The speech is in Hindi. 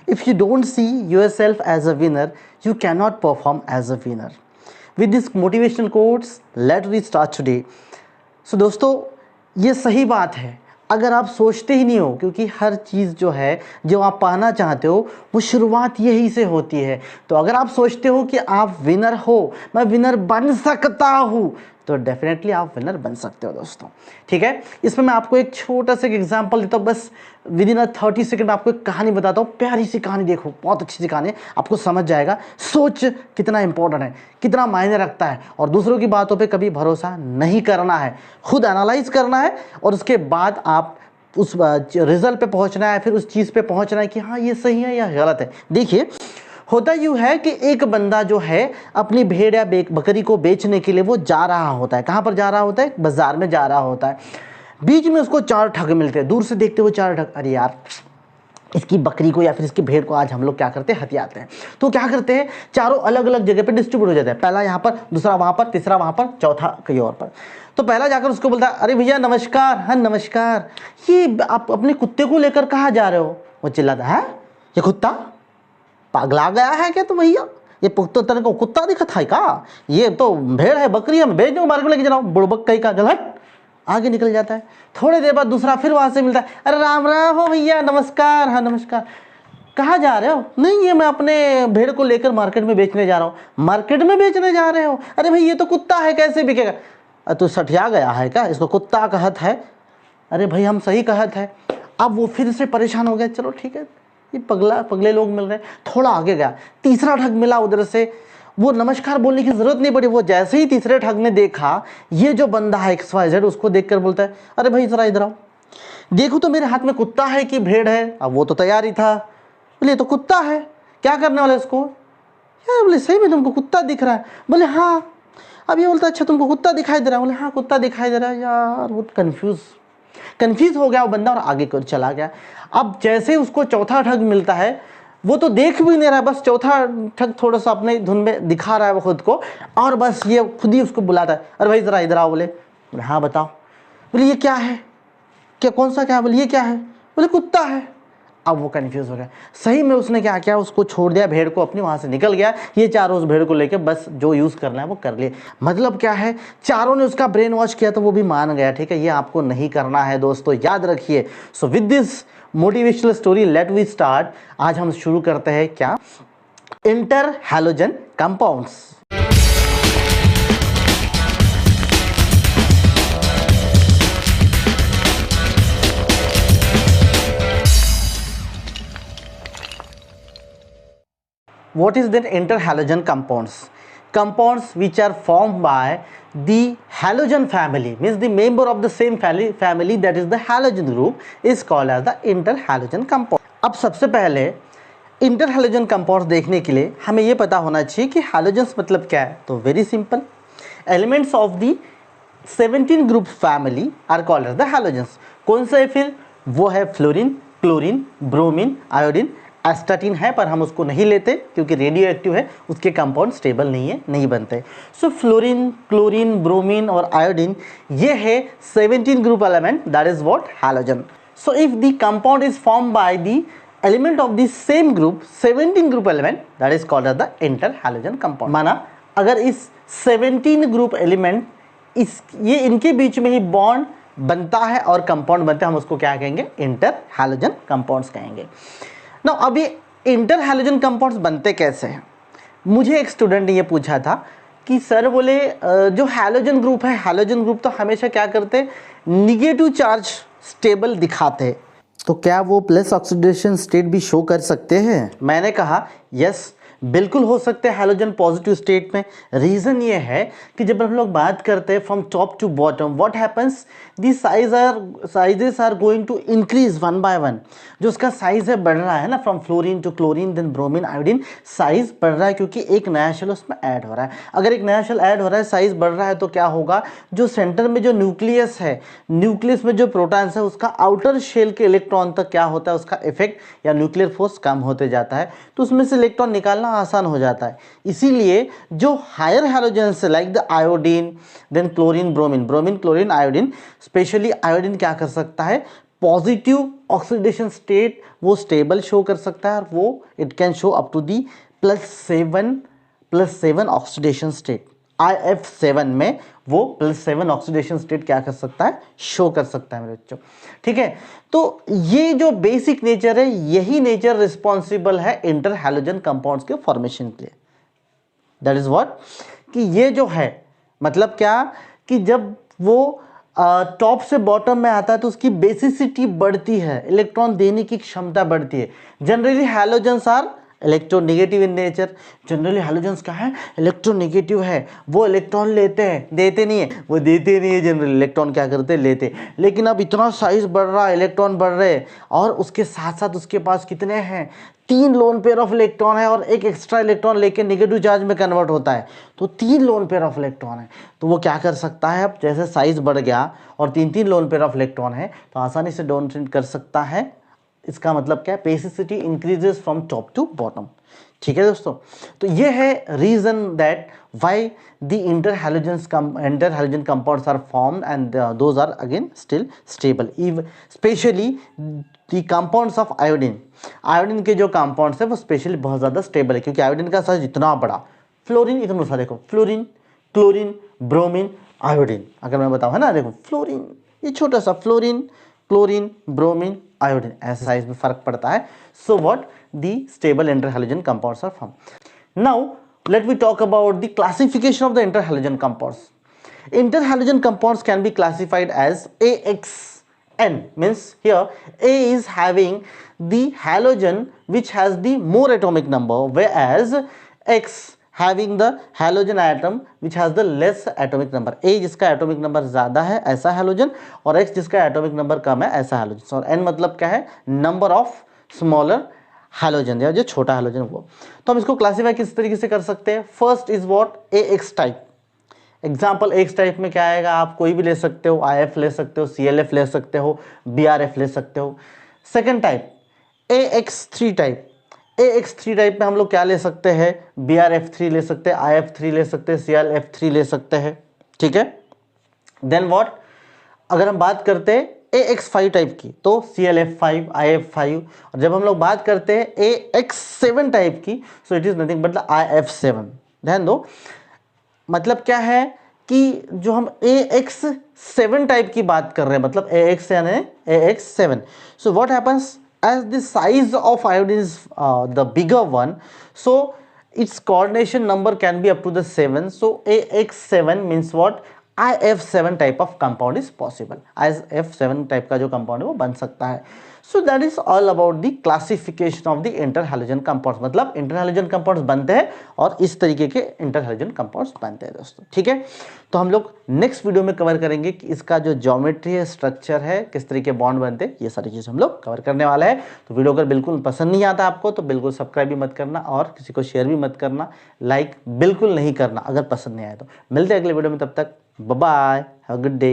If you don't see yourself as a winner, you cannot perform as a winner. With this motivational quotes, let we start today. So दोस्तों, ये सही बात है। अगर आप सोचते ही नहीं हो, क्योंकि हर चीज़ जो है जो आप पाना चाहते हो वो शुरुआत यही से होती है। तो अगर आप सोचते हो कि आप विनर हो, मैं विनर बन सकता हूँ, तो डेफिनेटली आप विनर बन सकते हो दोस्तों। ठीक है, इसमें मैं आपको एक छोटा सा एग्जांपल देता हूँ, बस विद इन 30 सेकंड आपको एक कहानी बताता हूँ। प्यारी सी कहानी, देखो बहुत अच्छी सी कहानी है, आपको समझ जाएगा सोच कितना इंपॉर्टेंट है, कितना मायने रखता है। और दूसरों की बातों पे कभी भरोसा नहीं करना है, खुद एनालाइज करना है और उसके बाद आप उस रिजल्ट पे पहुंचना है, फिर उस चीज़ पे पहुंचना है कि हाँ ये सही है या गलत है। देखिए, होता यूँ है कि एक बंदा जो है अपनी भेड़ या बकरी को बेचने के लिए वो जा रहा होता है। कहाँ पर जा रहा होता है? बाजार में जा रहा होता है। बीच में उसको 4 ठग मिलते हैं। दूर से देखते हुए 4 ठग, अरे यार इसकी बकरी को या फिर इसकी भेड़ को आज हम लोग क्या करते हैं, हथियाते हैं। तो क्या करते हैं, चारों अलग अलग जगह पे डिस्ट्रीब्यूट हो जाते हैं। पहला यहाँ पर, दूसरा वहाँ पर, तीसरा वहाँ पर, चौथा कहीं और पर। तो पहला जाकर उसको बोलता है, अरे भैया नमस्कार। हाँ नमस्कार, ये आप अपने कुत्ते को लेकर कहाँ जा रहे हो? वो चिल्लाता है, ये कुत्ता पगला गया है क्या? तो भैया ये पुख्तो तरह को कुत्ता दिखा था का? ये तो भेड़ है, बकरी है, मैं बेच दूँ, मार्केट में लेके जा रहा हूँ। बुड़बक कहीं का गलत आगे निकल जाता है। थोड़ी देर बाद दूसरा फिर वहां से मिलता है, अरे राम राम हो भैया, नमस्कार। हाँ नमस्कार, कहाँ जा रहे हो? नहीं ये मैं अपने भेड़ को लेकर मार्केट में बेचने जा रहा हूँ। मार्केट में बेचने जा रहे हो? अरे भाई ये तो कुत्ता है, कैसे बिकेगा? तो सठिया गया है क्या? इसको कुत्ता कहत है? अरे भाई हम सही कहत है। अब वो फिर से परेशान हो गया, चलो ठीक है, ये पगले लोग मिल रहे हैं। थोड़ा आगे गया, तीसरा ठग मिला उधर से। वो नमस्कार बोलने की जरूरत नहीं पड़ी, वो जैसे ही तीसरे ठग ने देखा ये जो बंदा है XYZ, उसको देखकर बोलता है, अरे भाई जरा इधर आओ, देखो तो मेरे हाथ में कुत्ता है कि भेड़ है? अब वो तो तैयार ही था, बोले तो कुत्ता है, क्या करने वाला इसको? यार बोले सही में तुमको कुत्ता दिख रहा है? बोले हाँ। अब ये बोलता है, अच्छा तुमको कुत्ता दिखाई दे रहा है? बोले हाँ कुत्ता दिखाई दे रहा है। यार वो कन्फ्यूज हो गया वो बंदा और आगे कर चला गया। अब जैसे उसको चौथा ठग मिलता है, वो तो देख भी नहीं रहा है, बस चौथा ठग थोड़ा सा अपने धुन में दिखा रहा है वो खुद को, और बस ये खुद ही उसको बुलाता है, अरे भाई जरा इधर आओ। बोले हाँ बताओ। बोले ये क्या है? क्या कौन सा क्या? बोले ये क्या है? बोले कुत्ता है। अब वो कंफ्यूज हो गया। सही में उसने क्या किया, उसको छोड़ दिया, भेड़ को अपनी, वहां से निकल गया। ये चारों उस भेड़ को लेके बस जो यूज करना है वो कर लिए। मतलब क्या है, चारों ने उसका ब्रेन वॉश किया तो वो भी मान गया। ठीक है, ये आपको नहीं करना है दोस्तों, याद रखिए। So with this motivational story let we start. आज हम शुरू करते हैं क्या, inter halogen compounds. What is then interhalogen compounds? Compounds which are formed by the halogen family, means the member of the same family, that is the halogen group, is called as the interhalogen compound. अब सबसे पहले इंटरहैलोजन कंपाउंड्स देखने के लिए हमें ये पता होना चाहिए कि हैलोजेंस मतलब क्या है। तो very simple, elements of the 17 group family are called as the halogens. कौन सा है फिर? वो है fluorine, chlorine, bromine, iodine, astatine है पर हम उसको नहीं लेते क्योंकि रेडियो एक्टिव है, उसके कंपाउंड स्टेबल नहीं है, नहीं बनते। सो फ्लोरीन, क्लोरीन, ब्रोमीन और आयोडीन, ये है 17 group element, that is what, halogen. So if the compound is form by the element of the same group, 17 group element, that is called as the interhalogen compound. माना अगर इस 17 ग्रुप एलिमेंट ये इनके बीच में ही बॉन्ड बनता है और कंपाउंड बनता है, हम उसको क्या कहेंगे, इंटरहैलोजन कंपाउंड्स कहेंगे। ना अब ये इंटरहैलोजन कंपाउंड्स बनते कैसे हैं? मुझे एक स्टूडेंट ने ये पूछा था कि सर बोले जो हैलोजन ग्रुप है, हैलोजन ग्रुप तो हमेशा क्या करते, निगेटिव चार्ज स्टेबल दिखाते, तो क्या वो प्लस ऑक्सीडेशन स्टेट भी शो कर सकते हैं? मैंने कहा यस, बिल्कुल हो सकते हैं हैलोजन पॉजिटिव स्टेट में। रीज़न ये है कि जब हम लोग बात करते हैं from top to bottom, what happens, the sizes are going to increase one by one. जो उसका साइज है बढ़ रहा है ना, from fluorine to chlorine then bromine iodine, size बढ़ रहा है क्योंकि एक नया शेल उसमें ऐड हो रहा है। अगर एक नया शेल ऐड हो रहा है, साइज बढ़ रहा है, तो क्या होगा, जो सेंटर में जो न्यूक्लियस है, न्यूक्लियस में जो प्रोटॉन्स है, उसका आउटर शेल के इलेक्ट्रॉन तक क्या होता है, उसका इफेक्ट या न्यूक्लियर फोर्स कम होते जाता है, तो उसमें से इलेक्ट्रॉन निकालना आसान हो जाता है। इसीलिए जो higher halogens like the iodine, then chlorine, bromine, chlorine, iodine, especially iodine क्या कर सकता है, पॉजिटिव ऑक्सीडेशन स्टेट वो स्टेबल शो कर सकता है और वो it can show up to the +7 oxidation state. IF7 में वो +7 ऑक्सीडेशन स्टेट क्या कर सकता है, शो कर सकता है मेरे बच्चों। ठीक है, तो ये जो बेसिक नेचर है, यही नेचर रिस्पॉन्सिबल है इंटर हैलोजन कंपाउंड्स के फॉर्मेशन के लिए। दैट इज व्हाट, कि ये जो है मतलब क्या कि जब वो टॉप से बॉटम में आता है तो उसकी बेसिसिटी बढ़ती है, इलेक्ट्रॉन देने की क्षमता बढ़ती है। Generally halogens are electronegative in nature. Generally halogens क्या है, इलेक्ट्रोनेगेटिव है, वो इलेक्ट्रॉन लेते हैं, देते नहीं है, वो देते नहीं है। जनरली इलेक्ट्रॉन क्या करते हैं, लेते। लेकिन अब इतना साइज बढ़ रहा है, इलेक्ट्रॉन बढ़ रहे हैं और उसके साथ साथ उसके पास कितने हैं, 3 लोन पेयर ऑफ इलेक्ट्रॉन है और एक एक्स्ट्रा इलेक्ट्रॉन लेके नेगेटिव चार्ज में कन्वर्ट होता है, तो 3 लोन पेयर ऑफ इलेक्ट्रॉन है। तो वो क्या कर सकता है, अब जैसे साइज बढ़ गया और 3 लोन पेयर ऑफ इलेक्ट्रॉन है तो आसानी से डोनेट कर सकता है। इसका मतलब क्या है, basicity increases from top to bottom. ठीक है दोस्तों, तो ये है reason that why the inter halogen compounds are formed and those are again still stable, especially the compounds of iodine. Iodine के जो कंपाउंड्स है वो स्पेशली बहुत ज़्यादा स्टेबल है, क्योंकि आयोडीन का साइज इतना बड़ा। फ्लोरीन इतना सा, देखो फ्लोरीन, क्लोरीन, ब्रोमीन, आयोडीन, अगर मैं बताऊँ है ना, देखो फ्लोरीन ये छोटा सा, फ्लोरीन, क्लोरीन, ब्रोमीन, आयोडीन, ऐसा साइज में फर्क पड़ता है। So what, the stable interhalogen compounds are form. Now let we talk about the classification of the interhalogen compounds. Interhalogen compounds can be classified as AXN, means here A is having the halogen which has the more atomic number, whereas X having the halogen atom which has the less atomic number. A जिसका atomic number ज़्यादा है ऐसा halogen, और X जिसका atomic number कम है ऐसा halogen। और N मतलब क्या है, number of smaller हैलोजन, या जो छोटा हैलोजन वो। तो हम इसको क्लासीफाई किस तरीके से कर सकते हैं। First is what, AX type. Example AX type में क्या आएगा, आप कोई भी ले सकते हो, IF ले सकते हो, CLF ले सकते हो, BRF ले सकते हो। Second type AX3 type. AX3 type में हम लोग क्या ले सकते हैं, BRF3 ले सकते हैं, IF3 ले सकते हैं, CLF3 ले सकते हैं। ठीक है, देन व्हाट, अगर हम बात करते हैं AX5 टाइप की तो CLF5, IF5, और जब हम लोग बात करते हैं AX7 टाइप की so it is nothing but the IF7। ध्यान दो, मतलब क्या है कि जो हम AX7 टाइप की बात कर रहे हैं, मतलब AX यानी AX7। So what happens, as the size of iodine is the bigger one, so its coordination number can be up to the 7. So AX7 means what, IF7 type of compound is possible। IF7 type का जो कंपाउंड है वो बन सकता है। So that is all about the classification of the interhalogen compounds, मतलब इंटरहैलोजन कंपाउंड्स बनते हैं और इस तरीके के इंटरहैलोजन कंपाउंड्स बनते हैं दोस्तों। ठीक है, तो हम लोग नेक्स्ट वीडियो में कवर करेंगे कि इसका जो ज्योमेट्री है, स्ट्रक्चर है, किस तरीके बॉन्ड बनते हैं, ये सारी चीज़ हम लोग कवर करने वाला है। तो वीडियो अगर बिल्कुल पसंद नहीं आता आपको तो बिल्कुल सब्सक्राइब भी मत करना और किसी को शेयर भी मत करना, लाइक बिल्कुल नहीं करना अगर पसंद नहीं आया तो। मिलते हैं अगले वीडियो में, तब तक bye bye, have a good day.